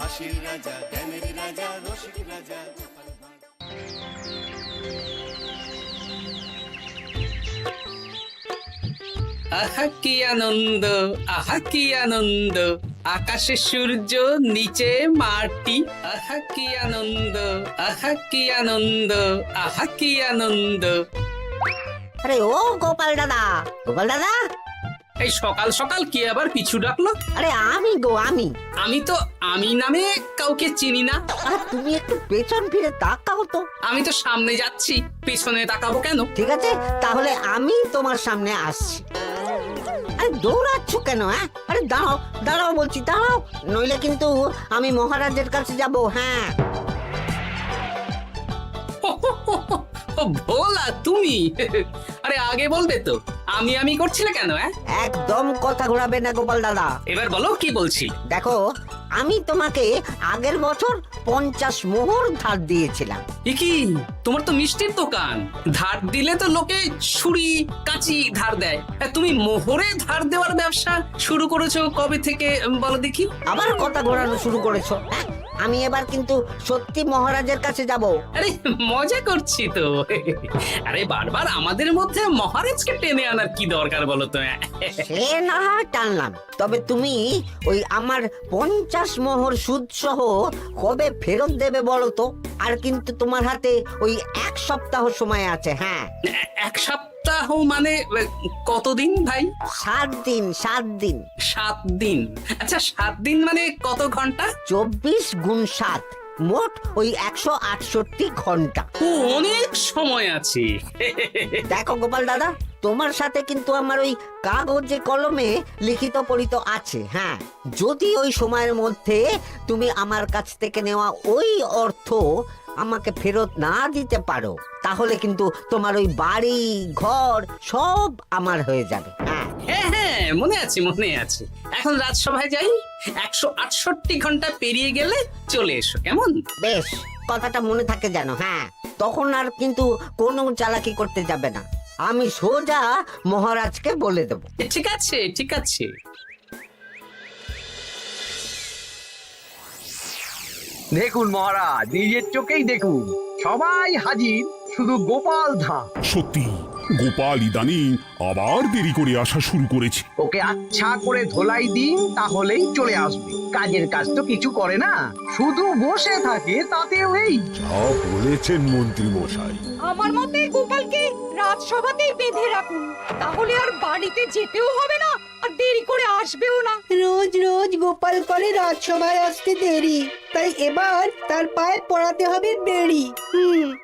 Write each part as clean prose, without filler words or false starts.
হাসির রাজা, জ্ঞানের রাজা, রসিক রাজা। আহা কি আনন্দ, আহা কি আনন্দ, আকাশে সূর্য নিচে মাটি। আহা কি আনন্দ, আহা কি আনন্দ, আহা কি আনন্দ। আরে ও গোপাল দাদা, গোপাল দাদা, এই সকাল সকাল কে আবার পিছু ডাকলো? আরে আমি গো আমি। আমি তো আমি নামে কাউকে চিনি না। আর তুমি একটু পেছন ফিরে তাকাও তো। আমি তো সামনে যাচ্ছি, পিছনে তাকাবো কেন? ঠিক আছে, তাহলে আমি তোমার সামনে আসছি। আরে দৌড়াচ্ছ কেন? হ্যাঁ, আরে দাঁড়াও দাঁড়াও বলছি, দাঁড়াও, নইলে কিন্তু আমি মহারাজের কাছে যাব। হ্যাঁ, ও ভোলা তুমি? আরে আগে বলবে তো, আমি করছিলে কেন? একদম কথা ঘোরাবে না গোপাল দাদা। এবার বলো কি বলছি। দেখো, আমি তোমাকে আগের বছর 50 মোহর ধার দিয়েছিলাম। এ কি, তোমার তো মিষ্টির দোকান, ধার দিলে তো লোকে ছুরি কাঁচি ধার দেয়, আর তুমি মোহরে ধার দেওয়ার ব্যবসা শুরু করেছো কবে থেকে বলো দেখি? আবার কথা ঘোরানো শুরু করেছো? হ্যাঁ, আমি এবার কিন্তু সত্যি মহারাজের কাছে যাব। আরে মজা করছি তো। আরে বারবার আমাদের মধ্যে মহারাজকে টেনে আনার কি দরকার বলো তো? সে না হয় টানলাম, তবে তুমি ওই আমার 50 মোহর সুদ সহ কবে ফেরত দেবে বলো তো? আর কিন্তু তোমার হাতে ওই 1 সপ্তাহ সময় আছে। হ্যাঁ, 1 সপ্তাহ মানে কতদিন ভাই? 7 দিন, 7 দিন। 7 দিন? আচ্ছা 7 দিন মানে কত ঘন্টা? 24 গুণ 7, মোট ওই 168 ঘন্টা। ও, অনেক সময় আছে। দেখো গোপাল দাদা, তোমার সাথে কিন্তু আমার ওই কাগজে কলমে লিখিত পড়িত আছে। হ্যাঁ, যদি ওই সময়ের মধ্যে তুমি আমার কাছ থেকে নেওয়া ওই অর্থ আমাকে ফেরত না দিতে পারো, তাহলে কিন্তু তোমার ওই বাড়ি ঘর সব আমার হয়ে যাবে। হ্যাঁ, হ্যাঁ হ্যাঁ, মনে আছে মনে আছে। এখন রাজসভায় যাই, 168 ঘন্টা পেরিয়ে গেলে চলে এসো, কেমন? বেশ, কথাটা মনে থাকে যেন। হ্যাঁ, তখন আর কিন্তু কোনো চালাকি করতে যাবে না, আমি সোজা মহারাজকে বলে দেব। ঠিক আছে ঠিক আছে। দেখুন মহারাজ, নিজের চোখেই দেখুন, সবাই হাজির, শুধু গোপাল ধা। সত্যি গোপাল ইদানিং আবার দেরি করে আসা শুরু করেছে। ওকে আচ্ছা করে ধোলাই দিন, তাহলেই চলে আসবে। কাজের কাজ তো কিছু করে না, শুধু বসে থাকে, তাতেও এই। যা বলেছেন মন্ত্রী মশাই। আমার মতে গোপালকে রাজসভাতেই বেঁধে রাখুন, তাহলে আর বাড়িতে যেতেও হবে না, আর দেরি করে আসবেও না। রোজ রোজ গোপাল করে রাজসভায় আসতে দেরি, তাই এবার তার পায়ে পড়াতে হবে বেড়ি।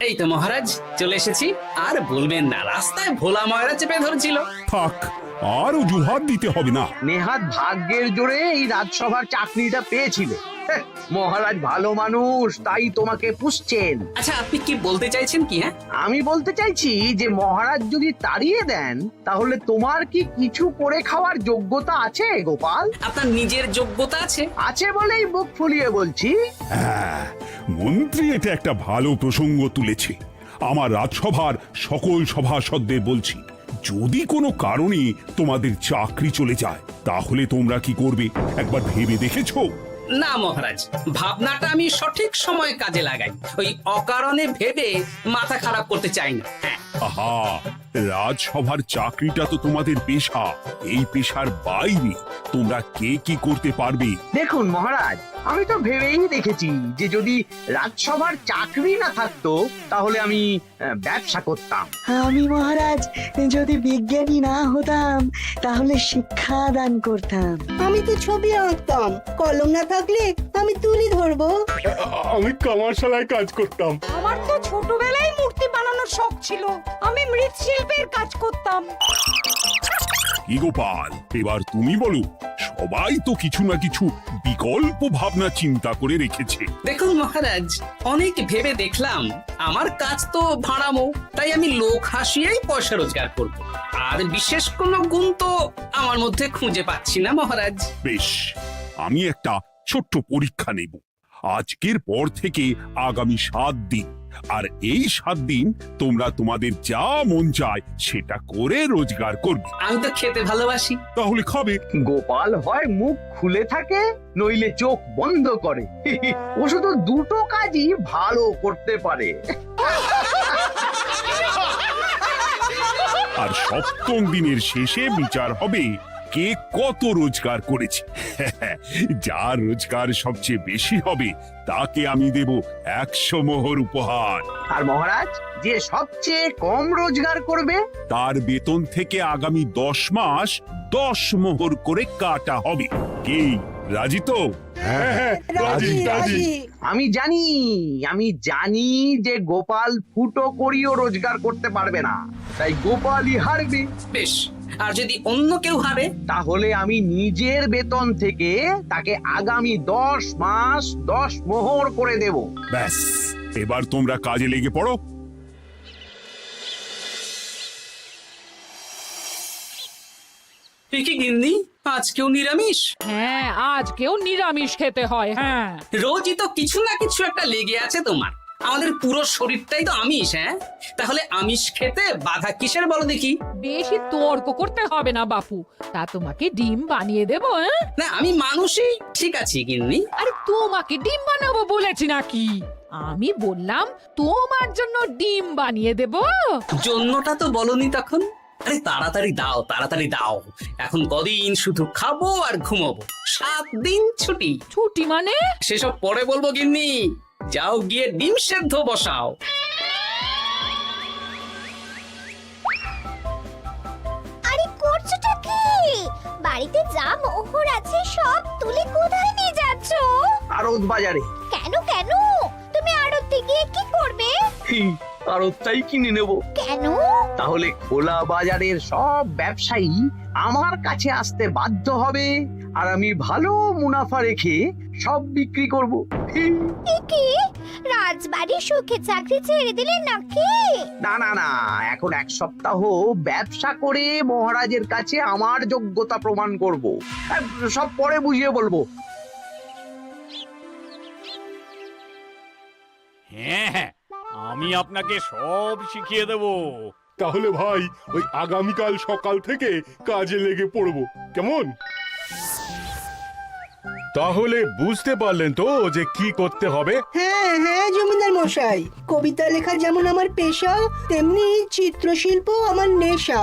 এই তো মহারাজ চলে এসেছি। আর বলবেন না, রাস্তায় ভোলা ময়রা চেপে ধরছিল। থাক, আর অজুহাত দিতে হবে না। নেহাত ভাগ্যের জোরে এই রাজসভার চাকরিটা পেয়েছিল। হ্যাঁ, মহারাজ ভালো মানুষ, তাই তোমাকে পুষছেন। আচ্ছা আপনি কি বলতে চাইছেন কি? আমি বলতে চাইছি যে মহারাজ যদি তাড়িয়ে দেন, তাহলে তোমার কি কিছু করে খাওয়ার যোগ্যতা আছে গোপাল? আপনার নিজের যোগ্যতা আছে? আছে বলেই বুক ফুলিয়ে বলছি। হ্যাঁ, মন্ত্রী এটা একটা ভালো প্রসঙ্গ তুলেছে। আমার রাজসভার সকল সভাসদদের বলছি, যদি কোনো কারণে তোমাদের চাকরি চলে যায়, তাহলে তোমরা কি করবে একবার ভেবে দেখেছো? না মহারাজ, ভাবনাটা আমি সঠিক সময় কাজে লাগাই, ওই অকারণে ভেবে মাথা খারাপ করতে চাই না। হ্যাঁ, আহা, রাজসভার চাকরিটা তো তোমাদের পেশা। এই পেশার বাইরে তোমরা কে কি করতে পারবে? দেখুন মহারাজ, আমি তো ভেবেই দেখেছি যে যদি রাজসভার চাকরি না থাকতো, তাহলে আমি ব্যবসা করতাম। আমি মহারাজ যদি বিজ্ঞানী না হতাম, তাহলে শিক্ষা দান করতাম। আমি তো ছবি আঁকতাম, কলম না থাকলে আমি তুলি ধরবো। আমি কামারশালায় কাজ করতাম। আমার তো ছোটবেলায় মূর্তি বানানোর শখ ছিল, আমি মৃৎশিল্পের কাজ করতাম। কি গোপাল, এবার তুমি বলো। সবাই তো কিছু না কিছু বিকল্প ভাবনা চিন্তা করে রেখেছে। দেখুন মহারাজ, অনেক ভেবে দেখলাম আমার কাজ তো ভাড়ামো, তাই আমি লোক হাসিয়েই পয়সা রোজগার করব। আর বিশেষ কোনো গুণ তো আমার মধ্যে খুঁজে পাচ্ছি না মহারাজ। বেশ, আমি একটা ছোট্ট পরীক্ষা নেব। আজকের পর থেকে আগামী 7 দিন আর এই 7 দিন তোমরা তোমাদের যা মন চায় সেটা করে রোজগার করবে। আমি তো খেতে ভালোবাসি। তাহলে খাবে। গোপাল হয় মুখ খুলে থাকে, নইলে চোখ বন্ধ করে। ও শুধু দুটো কাজই ভালো করতে পারে। আর 7ম দিনের শেষে বিচার হবে কে কত রোজগার করেছে। যার রোজগার সবচেয়ে বেশি হবে তাকে আমি দেব 100 মোহর উপহার। আর মহারাজ, যে সবচেয়ে কম রোজগার করবে তার বেতন থেকে আগামী 10 মাস 10 মোহর করে কাটা হবে। কি রাজি তো? হ্যাঁ, রাজি রাজি। আমি জানি যে গোপাল ফুটো করিও রোজগার করতে পারবে না, তাই গোপালই হারবে। বেশ, আর যদি অন্য কেউ হারে? তাহলে আমি নিজের বেতন থেকে তাকে আগামী 10 মাস 10 মোহর করে দেব। ব্যাস, এবার তোমরা কাজে লেগে পড়ো। এ কি গিন্নি, আজকেও নিরামিষ? হ্যাঁ, আজকেও নিরামিষ খেতে হয়। হ্যাঁ, রোজই তো কিছু না কিছু একটা লেগে আছে তোমার। আমাদের পুরো শরীরটাই তো আমিষ। হ্যাঁ, তাহলে আমিষ খেতে বাধা কিসের বলো দেখি? বেশি তর্ক করতে হবে না বাপু, তা তোমাকে ডিম বানিয়ে দেবো। না, আমি মানুষই। ঠিক আছে গিন্নি। আরে তোমাকে ডিম বানাবো বলেছি নাকি? আমি বললাম তোমার জন্য ডিম বানিয়ে দেব। জন্যটা তো বলনি তখন। আরে তাড়াতাড়ি দাও, তাড়াতাড়ি দাও। এখন কদিন শুধু খাবো আর ঘুমাবো। 7 দিন ছুটি। ছুটি মানে? সেসব পরে বলবো গিন্নি। যাও গিয়ে ডিম সেদ্ধ বসাও। আরে করছোটা কি? বাড়িতে যা মোহর আছে সব তুলে কোথায় নিয়ে যাচ্ছ? আড়ত বাজারে। কেন কেন? তুমি আড়তে গিয়ে কি করবে? আড়তটাই কিনে নেব। কেন? তাহলে খোলা বাজারের সব ব্যবসায়ী আমার কাছে আসতে বাধ্য হবে, আর আমি ভালো মুনাফা রেখে সব বিক্রি করব। কি রাজবাড়ি সুখে চাকরি ছেড়ে দিলে নাকি? না না না, এখন 1 সপ্তাহ ব্যবসা করে মহারাজের কাছে আমার যোগ্যতা প্রমাণ করব। সব পরে বুঝিয়ে বলবো। হ্যাঁ, আমি আপনাকে সব শিখিয়ে দেব। তাহলে ভাই ওই আগামীকাল সকাল থেকে কাজে লেগে পড়বো, কেমন? তাহলে বুঝতে পারলেন তো যে কি করতে হবে? হ্যাঁ হ্যাঁ জমিদার মশাই, কবিতা লেখা যেমন আমার পেশা, তেমনি চিত্রশিল্প আমার নেশা।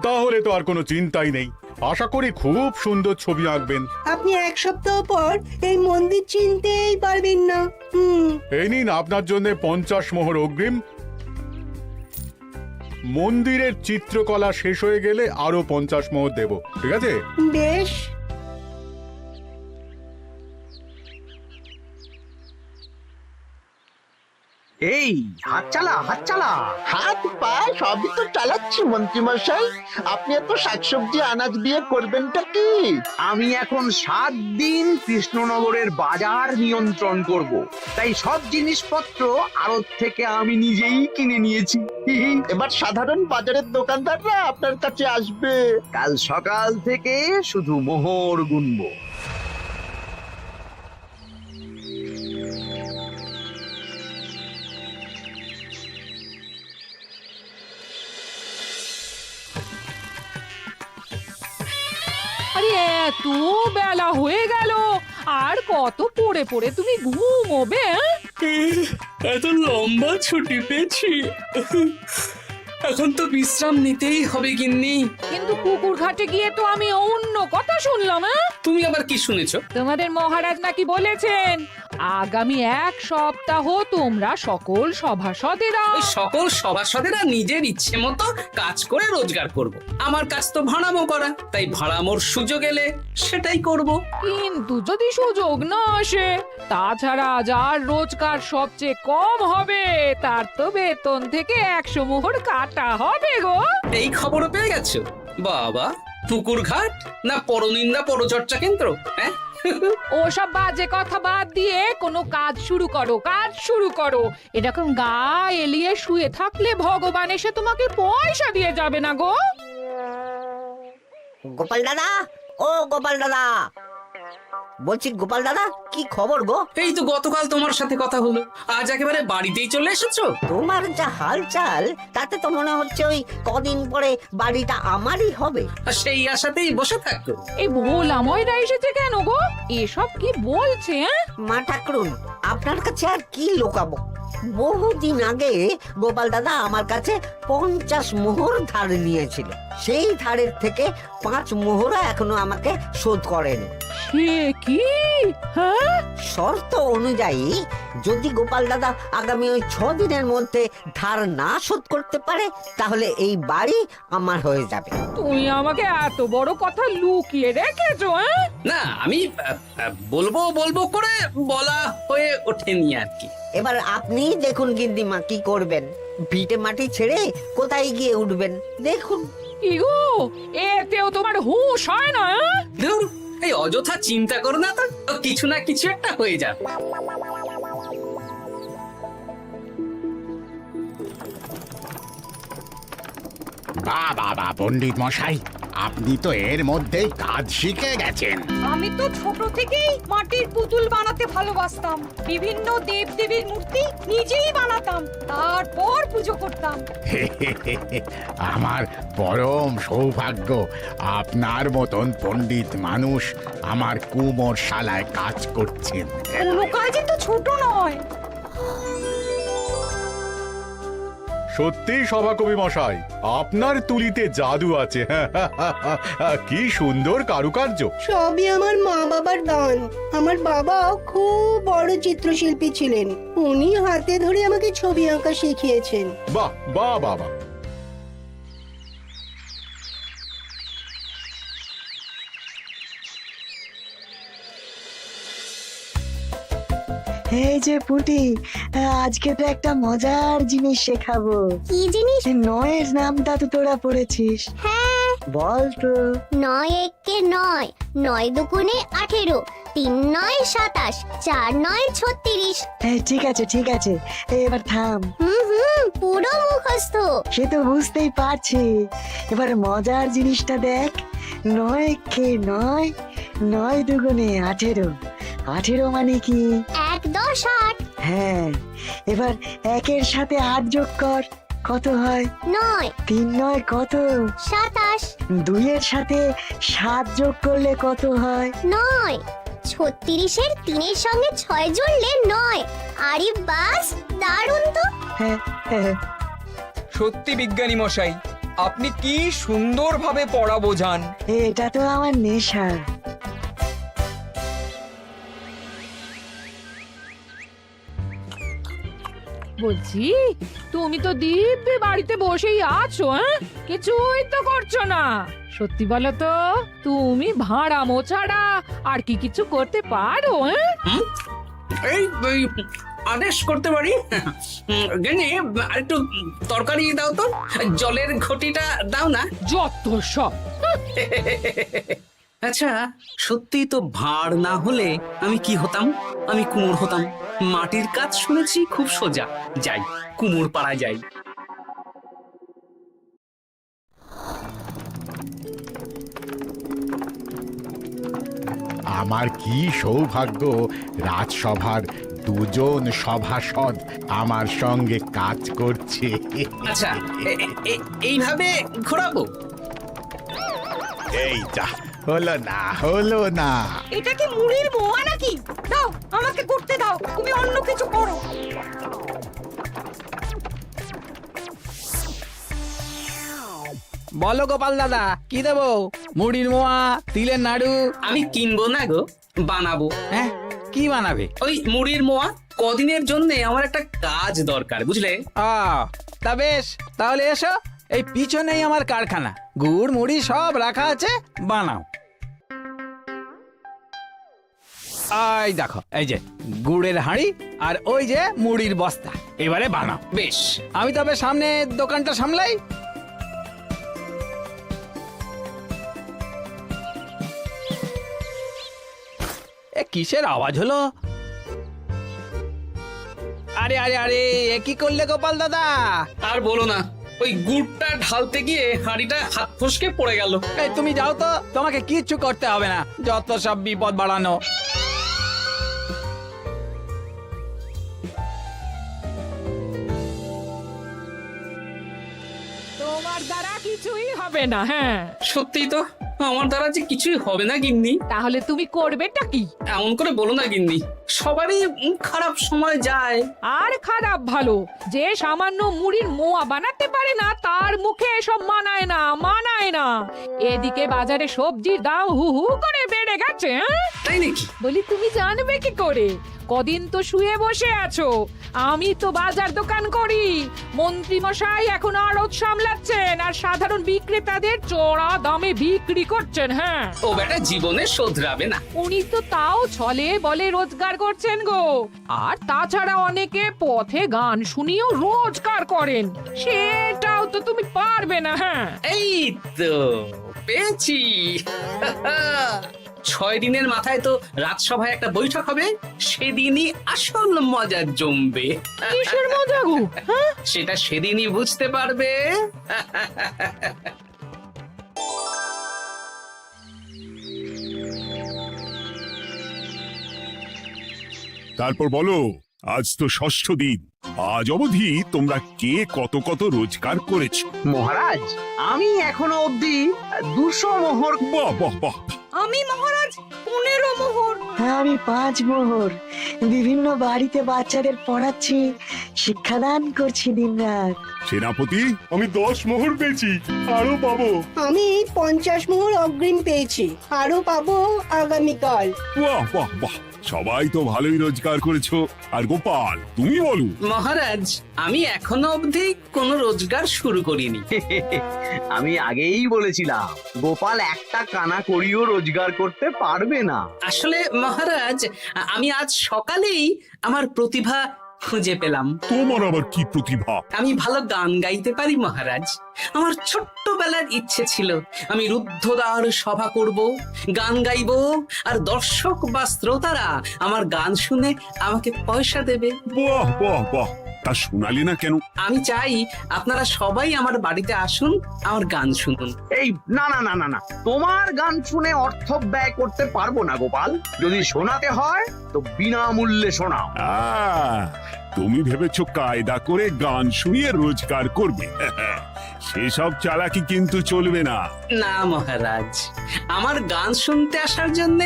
তাহলে তো আর কোনো চিন্তাই নেই। আশা করি খুব সুন্দর ছবি আঁকবেন। আপনি 1 সপ্তাহ পর এই মন্দির চিনতেই পারবেন না। এই নিন আপনার জন্য 50 মোহর অগ্রিম। মন্দিরের চিত্রকলা শেষ হয়ে গেলে আরো 50 মোহর দেব, ঠিক আছে? বেশ। এই হাত চালা, হাত চালা। হাত পা সবই তো চালাচ্ছি মন্ত্রী মশাই। আপনি এত শাকসবজি আনাজ দিয়ে করবেনটা কি? আমি এখন 7 দিন কৃষ্ণনগরের বাজার নিয়ন্ত্রণ করব, তাই সব জিনিসপত্র আড়ত থেকে আমি নিজেই কিনে নিয়েছি। এবার সাধারণ বাজারের দোকানদাররা আপনার কাছে আসবে। কাল সকাল থেকে শুধু মোহর গুনবো। আরে এত বেলা হয়ে গেল, আর কত পড়ে পড়ে তুমি ঘুমোবে? এত লম্বা ছুটি পেয়েছি, এখন তো বিশ্রাম নিতেই হবে গিন্নি। কিন্তু পুকুর ঘাটে গিয়ে তো আমি অন্য কথা শুনলাম। তুমি আবার কি শুনেছো? তোমাদের মহারাজ নাকি বলেছেন আগামী 1 সপ্তাহ তোমরা সকল সভাসদেরা ওই সকল সভাসদেরা নিজের ইচ্ছে মতো কাজ করে রোজগার করব। আমার কাজ তো ভাড়ামো করা, তাই ভাড়ামোর সুযোগ এলে সেটাই করব। কিন্তু যদি সুযোগ না আসে, তাছাড়া যার রোজগার সবচেয়ে কম হবে তার তো বেতন থেকে 100 মোহর কাটা হবে গো। এই খবরও পেয়ে গেছো? বাবা, পুকুর ঘাট না পরনিন্দা পরচর্চা কেন্দ্র? হ্যাঁ, ওসব বাজে কথা বাদ দিয়ে কোনো কাজ শুরু করো, কাজ শুরু করো। এরকম গা এলিয়ে শুয়ে থাকলে ভগবান এসে তোমাকে পয়সা দিয়ে যাবে না গো। গোপাল দাদা, ও গোপাল দাদা, বলছি গোপাল দাদা কি খবর গো? এই তো গতকাল তোমার সাথে কথা হলো, আজ একেবারে বাড়িতেই চলে এসেছো। তোমার যা হালচাল তাতে তো মনে হচ্ছে ওই কদিন পরে বাড়িটা আমারই হবে। আর সেই আশাতেই বসে থাকো। এই ভোলাময়রা এসেছে কেন গো? এসব কি বলছে? মা ঠাকুরুন, আপনার কাছে আর কি লোকাবো? বহুদিন আগে গোপাল দাদা আমার কাছে 50 মোহর ধার নিয়েছিল। সেই ধারের থেকে 5 মোহরও এখনো আমাকে শোধ করেনি। সে কি? হ্যাঁ, শর্ত অনুযায়ী যদি গোপাল দাদা আগামী ওই 6 দিনের মধ্যে ধার না শোধ করতে পারে তাহলে এই বাড়ি আমার হয়ে যাবে। তুমি আমাকে এত বড় কথা লুকিয়ে রেখেছো? না, আমি বলবো বলবো করে বলা হয়ে ওঠেনি আর কি। এবার আপনি দেখুন গিন্দিমা কি করবেন। ভিটে মাটি ছেড়ে কোথায় গিয়ে উঠবেন দেখুন। কি গো, এতেও তোমার হুঁশ হয় না? ধুর, এই অযথা চিন্তা করো না তো, কিছু না কিছু একটা হয়ে যাবে। বাবা পণ্ডিত মশাই, আপনি তো এর মধ্যেই কাজ শিখে গেছেন। আমি তো ছোট থেকেই মাটির পুতুল বানাতে ভালোবাসতাম। বিভিন্ন দেবদেবীর মূর্তি নিজেই বানাতাম, তারপর পুজো করতাম। আমার পরম সৌভাগ্য আপনার মতন পণ্ডিত মানুষ আমার কুমোর শালায় কাজ করছেন। কোনো কাজই তো ছোট নয়। সত্যি সভাকবি মশাই, আপনার তুলিতে জাদু আছে। কি সুন্দর কারুকার্য। সবই আমার মা বাবার দান। আমার বাবা খুব বড় চিত্রশিল্পী ছিলেন। উনি হাতে ধরে আমাকে ছবি আঁকা শিখিয়েছেন। বাহ বাহ বাবা। এই যে পুটি, আজকে তো একটা মজার জিনিস শেখাবো। কি জিনিস? নয়ের নামটা তো তোরা পড়েছিস। হ্যাঁ, বল তো। 9 একে 9, 9 দুগুণে 18, 3 9 27, 4 9 36। ঠিক আছে ঠিক আছে, এবার থাম। পুরো মুখস্থ। সে তো বুঝতেই পারছি। এবার মজার জিনিসটা দেখ। 9 কে 9, 9 দুগুণে 18, 18 মানে কি? 1 10 8। হ্যাঁ, এবার 1-এর সাথে 8 যোগ কর, কত হয়? 9 3 9 কত? 27। 2-এর সাথে 7 যোগ করলে কত হয়? 9 36-এর 3-এর সঙ্গে 6 জুড়লে 9। আরে বাস, দারুণ তো। হ্যাঁ হ্যাঁ। সত্যি বিজ্ঞানী মশাই, আপনি কি সুন্দরভাবে পড়া বোঝান। এটা তো আমার নেশা। বলছি, তুমি তো দিব্যি বাড়িতে বসেই আছো, কিছুই তো করছো না। সত্যি বলো তো, তুমি ভাড়া মোছাড়া আর কি কিছু করতে পারো? এই আদেশ করতে পারি। গেনে আরেকটু তরকারি দাও তো, জলের ঘটিটা দাও না। যত সব। আচ্ছা, সত্যি তো ভাঁড় না হলে আমি কি হতাম? আমি কুমোর হতাম। মাটির কাজ শুনেছি খুব সোজা। যাই, কুমোর পাড়া যাই। আমার কি সৌভাগ্য, রাজসভার দুজন সভাসদ আমার সঙ্গে কাজ করছে। আচ্ছা, এইভাবে ঘোরাবো? এই যা, হলো না হলো না। এটা কি মুড়ির মোয়া নাকি? দাও, আমাকে করতে দাও, তুমি অন্য কিছু করো। বলো গোপাল দাদা, কি দেবো? মুড়ির মোয়া, তিলের নাড়ু? আমি কিনবো না গো, বানাবো। হ্যাঁ, কি বানাবে? ওই মুড়ির মোয়া। কদিনের জন্য আমার একটা কাজ দরকার, বুঝলে? তা বেশ, তাহলে এসো, এই পিছনেই আমার কারখানা। গুড় মুড়ি সব রাখা আছে, বানাও। এই দেখো, এই যে গুড়ের হাঁড়ি আর ওই যে মুড়ির বস্তা, এবারে বানাও। বেশ, আমি তবে সামনে দোকানটা সামলাই। কিসের আওয়াজ হলো? আরে আরে আরে, এ কি করলে গোপাল দাদা? আর বলো না, ওই গুড়টা ঢালতে গিয়ে হাঁড়িটা হাত ফসকে পড়ে গেল। এই তুমি যাও তো, তোমাকে কিচ্ছু করতে হবে না, যত সব বিপদ বাড়ানো। তোমার দ্বারা কিছুই হবে না। হ্যাঁ, সত্যিই তো, আমার দ্বারা যে কিছুই হবে না গিন্নি। তাহলে তুমি করবেটা কি? এমন করে বলো না গিন্নি, সবারই খারাপ সময় যায়। আর খারাপ ভালো, যে সামান্য মুড়ির মোয়া বানাতে পারে না তার মুখে এসব মানায় না, মানায় না। এদিকে বাজারে সবজির দাম হু হু করে বেড়ে গেছে। হ্যাঁ? তাই নাকি? বলি তুমি জানবে কি করে? কদিন তো শুয়ে বসে আছো, আমি তো বাজার দোকান করি। মন্ত্রী মশাই এখন আড়ত সামলাচ্ছেন আর সাধারণ বিক্রেতাদের চড়া দামে বিক্রি করছেন। হ্যাঁ, ও বেটা জীবনে শোধরাবে না। উনি তো তাও ছলে বলে রোজগার করছেন গো। আর তাছাড়া অনেকে পথে গান শুনিয়েও রোজগার করেন, সেটাও তো তুমি পারবে না। হ্যাঁ, এই তো পেয়েছি। 6 দিনের মাথায় তো রাজসভায় একটা বৈঠক হবে, সেদিনই আসল মজা জমবে। কিসের মজা গো? হ্যাঁ, সেটা সেদিনই বুঝতে পারবে। তারপর বলো, আজ তো ষষ্ঠ দিন, আজ অবধি তোমরা কে কত কত রোজগার করেছো? মহারাজ, আমি এখনো অবধি 200 মোহর। বাহ বাহ বাহ! আমি মহারাজ 15 মোহর। আমি 5 মোহর। বিভিন্ন বাড়িতে বাচ্চাদের পড়াচ্ছি, শিক্ষাদান করছি দিনরাত। সেনাপতি, আমি 10 মোহর পেয়েছি, আরো পাবো। আমি 50 মোহর অগ্রিম পেয়েছি, আরো পাবো আগামীকাল। বাহ বাহ বাহ! সবাই তো ভালোই রোজগার করেছো। আর গোপাল, তুমি বলো। মহারাজ, আমি এখনো অবধি কোনো রোজগার শুরু করিনি। আমি আগেই বলেছিলাম গোপাল একটা কানা করিও রোজগার করতে পারবে না। আসলে মহারাজ, আমি আজ সকালেই আমার প্রতিভা খুঁজে পেলাম। তোমার আবার কি প্রতিভা? আমি ভালো গান গাইতে পারি মহারাজ। আমার ছোট্টবেলার ইচ্ছে ছিল আমি রুদ্ধদ্বার সভা করব, গান গাইবো, আর দর্শক বা শ্রোতারা আমার গান শুনে আমাকে পয়সা দেবে। বাহ বাহ বাহ! তা শোনালে না কেন? আমি চাই আপনারা সবাই আমার বাড়িতে আসুন, আমার গান শুনুন। এই না না না না না, তোমার গান শুনে অর্থ ব্যয় করতে পারবো না গোপাল। যদি শোনাতে হয় তো বিনামূল্যে শোনাও। তুমি ভেবেছো কায়দা করে গান শুনিয়ে রোজগার করবে? সেসব চালাকি কিন্তু চলবে না। না মহারাজ, আমার গান শুনতে আসার জন্য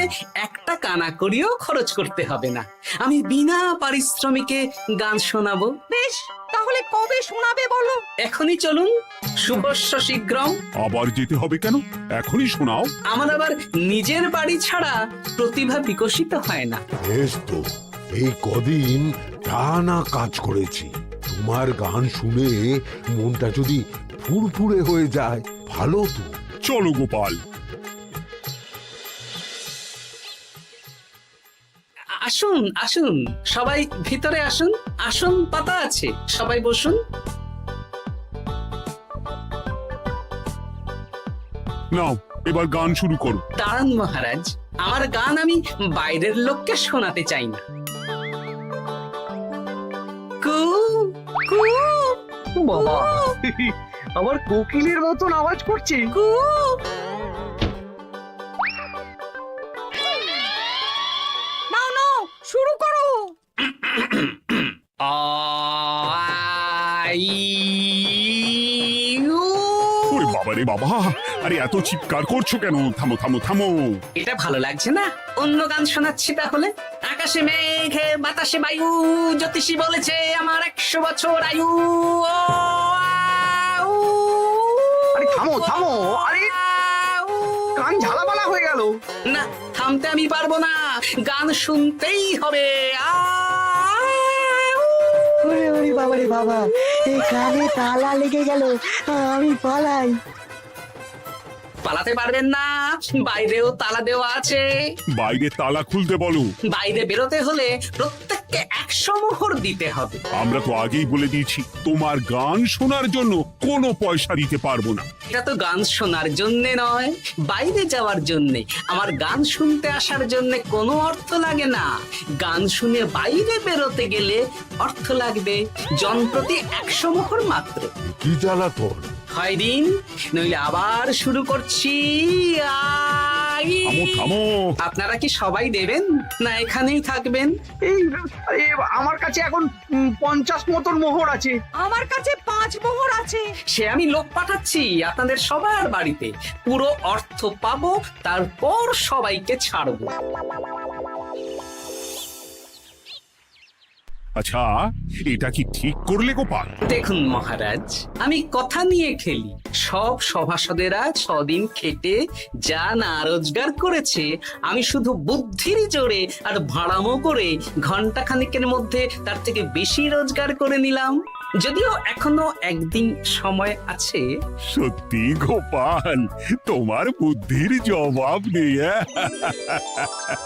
একটা কানা করিও খরচ করতে হবে না। আমি বিনা পারিশ্রমিকে গান শোনাবো। বেশ, তাহলে কবে শোনাবে বলো? এখনই চলুন, শুভস্য শীঘ্রম। আবার যেতে হবে কেন? এখনই শোনাও। আমার আবার নিজের বাড়ি ছাড়া প্রতিভা বিকশিত হয় না। বেশ তো, এই কদিন টানা কাজ করেছি, তোমার গান শুনে মনটা যদি ফুরফুরে হয়ে যায় ভালো তো। চলো গোপাল। আসুন আসুন, সবাই ভিতরে আসুন, আসন পাতা আছে, সবাই বসুন। নাও, এবার গান শুরু করো। দাঁড়ান মহারাজ, আমার গান আমি বাইরের লোককে শোনাতে চাই না। কু কু বাবা, আবার কোকিলের মতন আওয়াজ করছে। কু। নাও নাও, শুরু করো। ওরে বাবা রে বাবা! আরে এত চিৎকার করছো কেন? থামো থামো থামো! এটা ভালো লাগছে না, অন্য গান শোনাচ্ছি তাহলে। আকাশে মেঘে বাতাসে বায়ু, জ্যোতিষী বলেছে আমার 100 বছর আয়ু। আরে থামো থামো, আরে কান ঝালাপালা হয়ে গেল। না, থামতে আমি পারবো না, গান শুনতেই হবে। ওরে ওরে বাবা রে বাবা, এই কানে তালা লেগে গেল, আমি পালাই। পালাতে পারবেন না, বাইরেও তালা দেওয়া আছে। বাইরে তালা খুলতে বলো। বাইরে বেরোতে হলে প্রত্যেকটা প্রত্যেককে 100 মোহর দিতে হবে। আমরা তো আগেই বলে দিয়েছি তোমার গান শোনার জন্য কোনো পয়সা দিতে পারবো না। এটা তো গান শোনার জন্য নয়, বাইরে যাওয়ার জন্য। আমার গান শুনতে আসার জন্য কোনো অর্থ লাগে না। গান শুনে বাইরে বেরোতে গেলে অর্থ লাগবে, জনপ্রতি 100 মোহর মাত্র। কি জ্বালাতন! হয় দিন, নইলে আবার শুরু করছি। থামো থামো, আপনারা কি সবাই দেবেন না এখানেই থাকবেন? এই আমার কাছে এখন 50 মতন মোহর আছে। আমার কাছে 5 মোহর আছে। সে আমি লোক পাঠাচ্ছি আপনাদের সবার বাড়িতে। পুরো অর্থ পাবো, তারপর সবাইকে ছাড়বো। আচ্ছা এটা কি ঠিক করলে গোপাল? দেখুন মহারাজ, আমি কথা নিয়ে খেলি। সব সভাসদেরা 6 দিন খেটে যা না রোজগার করেছে, আমি শুধু বুদ্ধির জোরে আর ভাড়ামো করে ঘন্টা খানিকের মধ্যে তার থেকে বেশি রোজগার করে নিলাম। যদিও এখনো একদিন সময় আছে। সত্যি গোপাল, তোমার বুদ্ধির জবাব নেই।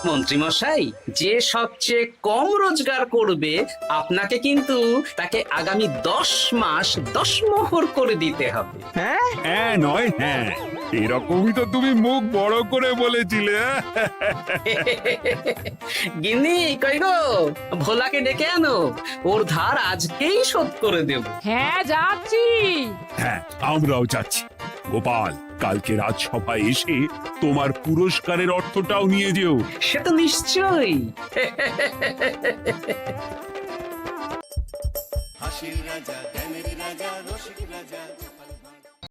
মন্ত্রী মশাই, যে সবচেয়ে কম রোজগার করবে আপনাকে কিন্তু তাকে আগামী 10 মাস 10 মোহর করে দিতে হবে। হ্যাঁ নয় হ্যাঁ, এরকমই তো তুমি মুখ বড় করে বলেছিলে। গিন্নি কই গো, ভোলাকে ডেকে আনো, ওর ধার আজকেই শোধ করে দেব। হ্যাঁ যাচ্ছি। হ্যাঁ আমরাও যাচ্ছি। গোপাল, কালকে রাজসভায় এসে তোমার পুরস্কারের অর্থটাও নিয়ে যেও। সে তো নিশ্চয়ই। হাসির রাজা জ্ঞানের রাজা রসিক রাজা